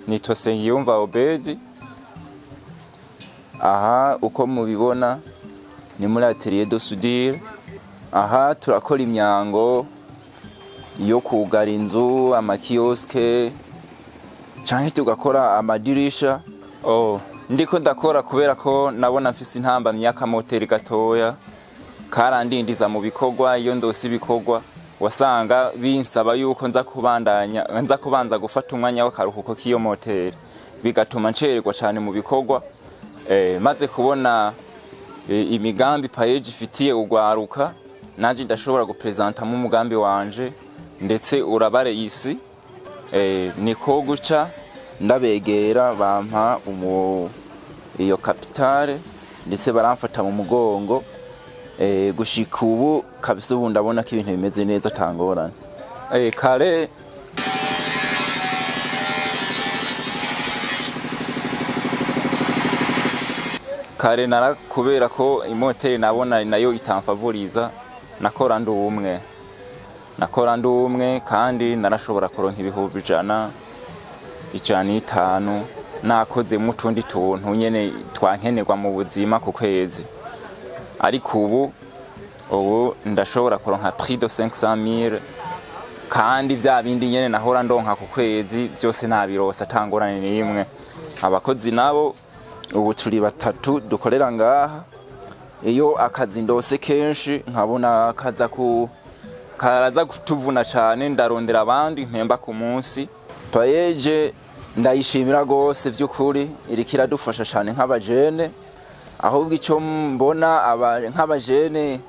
nitwa Nsengiyumva Obed. Aha uko mubibona ni muri Atelier de soudure. Aha turakora imyango yo kugara inzu, amakioske, canke tugakora amadirisha. Ndiko ndakora kubera ko nabona mfise intambamyi y'akamoteri gatoya karandindiza mu bikorwa. Iyo ndose ibikorwa wasanga binsaba yuko nza kubanza gufata umwanya w'akaruhuko k'iyo moteri, bigatuma ncererwa cyane mu bikorwa. Maze kubona imigambi page ifitiye ugwaruka, naje ndashobora gupresentamo umugambi wanje, ndetse urabare isi niko guca ndabegera bampa iyo kapitale, ndetse baramfata mu mugongo. Gushika ubu kabisa ubu ndabona ko ibintu bimeze neza tangorana. Kare kubera ko imoteri nabona nayo itamfavoriza, nakora ndi umwe kandi narashobora kuronka ibihumbi 100 nakoze mu tundi tuntu nyene twankenerwa mu buzima ku kwezi. Ariko ubu ndashobora kuronka prix de 500 000, kandi vya bindi nyene nahora ndonka ku kwezi byose nabirosa tangorane n'imwe. Abakozi nabo ubu turi 3 dukorera ngaha. Iyo akazi ndose kenshi nkabona karaza kutuvuna cyane, ndarondera abandi mpemba ku munsi. Payeje ndayishimira gose vy'ukuri, irikira dufasha cyane nk'abajene. Ahubwo icyo mbona nk'abajene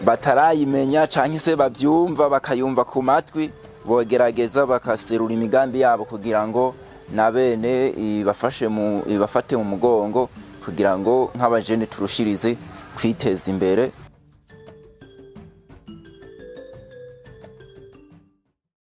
batarayimenya canke se bavyumva bakayumva ku matwi, bogerageza bakaserura imigambi yabo kugira ngo nabene ibafate mu mugongo, kugira ngo nk'abajene turushirize kwiteza imbere.